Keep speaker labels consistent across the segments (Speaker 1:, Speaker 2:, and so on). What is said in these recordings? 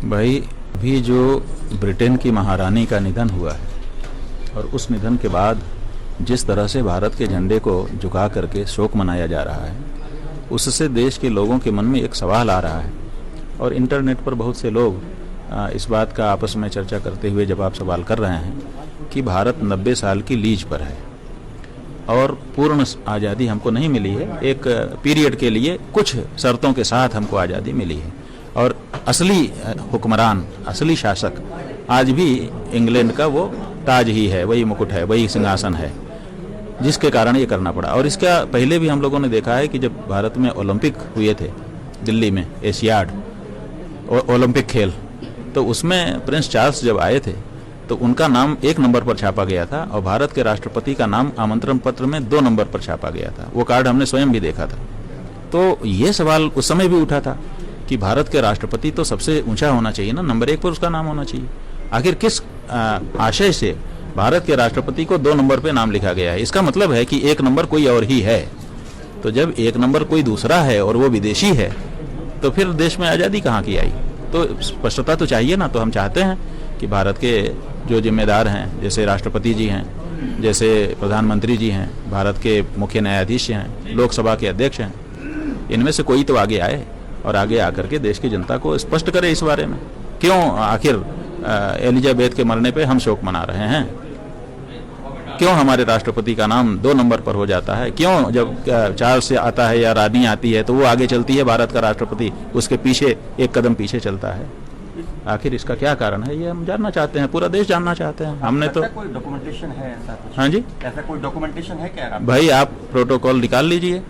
Speaker 1: भाई, अभी जो ब्रिटेन की महारानी का निधन हुआ है और उस निधन के बाद जिस तरह से भारत के झंडे को झुका करके शोक मनाया जा रहा है, उससे देश के लोगों के मन में एक सवाल आ रहा है। और इंटरनेट पर बहुत से लोग इस बात का आपस में चर्चा करते हुए जवाब सवाल कर रहे हैं कि भारत 90 साल की लीज पर है और पूर्ण आज़ादी हमको नहीं मिली है, एक पीरियड के लिए कुछ शर्तों के साथ हमको आज़ादी मिली है। और असली हुक्मरान, असली शासक आज भी इंग्लैंड का वो ताज ही है, वही मुकुट है, वही सिंहासन है, जिसके कारण ये करना पड़ा। और इसका पहले भी हम लोगों ने देखा है कि जब भारत में ओलंपिक हुए थे, दिल्ली में एशियाड ओलंपिक खेल, तो उसमें प्रिंस चार्ल्स जब आए थे तो उनका नाम 1 नंबर पर छापा गया था और भारत के राष्ट्रपति का नाम आमंत्रण पत्र में 2 नंबर पर छापा गया था। वो कार्ड हमने स्वयं भी देखा था। तो ये सवाल उस समय भी उठा था कि भारत के राष्ट्रपति तो सबसे ऊंचा होना चाहिए ना, नंबर 1 पर उसका नाम होना चाहिए। आखिर किस आशय से भारत के राष्ट्रपति को 2 नंबर पे नाम लिखा गया है? इसका मतलब है कि 1 नंबर कोई और ही है। तो जब 1 नंबर कोई दूसरा है और वो विदेशी है, तो फिर देश में आज़ादी कहाँ की आई? तो स्पष्टता तो चाहिए ना। तो हम चाहते हैं कि भारत के जो जिम्मेदार हैं, जैसे राष्ट्रपति जी हैं, जैसे प्रधानमंत्री जी हैं, भारत के मुख्य न्यायाधीश हैं, लोकसभा के अध्यक्ष हैं, इनमें से कोई तो आगे आए और आगे आकर के देश की जनता को स्पष्ट करे इस बारे में। क्यों आखिर एलिजाबेथ के मरने पे हम शोक मना रहे हैं? क्यों हमारे राष्ट्रपति का नाम 2 नंबर पर हो जाता है? क्यों जब चार्ल्स से आता है या रानी आती है तो वो आगे चलती है, भारत का राष्ट्रपति उसके पीछे 1 कदम पीछे चलता है? आखिर इसका क्या कारण है, ये हम जानना चाहते हैं, पूरा देश जानना चाहते हैं। हमने तो
Speaker 2: कोई डॉक्यूमेंटेशन है ऐसा कुछ?
Speaker 1: हाँ जी,
Speaker 2: ऐसा कोई डॉक्यूमेंटेशन है क्या?
Speaker 1: भाई आप प्रोटोकॉल निकाल लीजिए।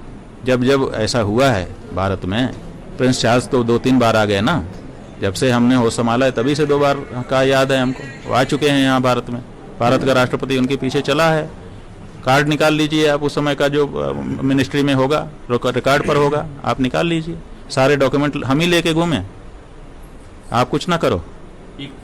Speaker 1: जब जब ऐसा हुआ है भारत में, प्रिंस चार्ल्स तो 2-3 बार आ गए ना। जब से हमने होश संभाला है तभी से 2 बार का याद है हमको, वो आ चुके हैं यहाँ भारत में। भारत का राष्ट्रपति उनके पीछे चला है। कार्ड निकाल लीजिए आप, उस समय का जो मिनिस्ट्री में होगा, रिकॉर्ड पर होगा, आप निकाल लीजिए। सारे डॉक्यूमेंट हम ही लेके घूमे, आप कुछ ना करो।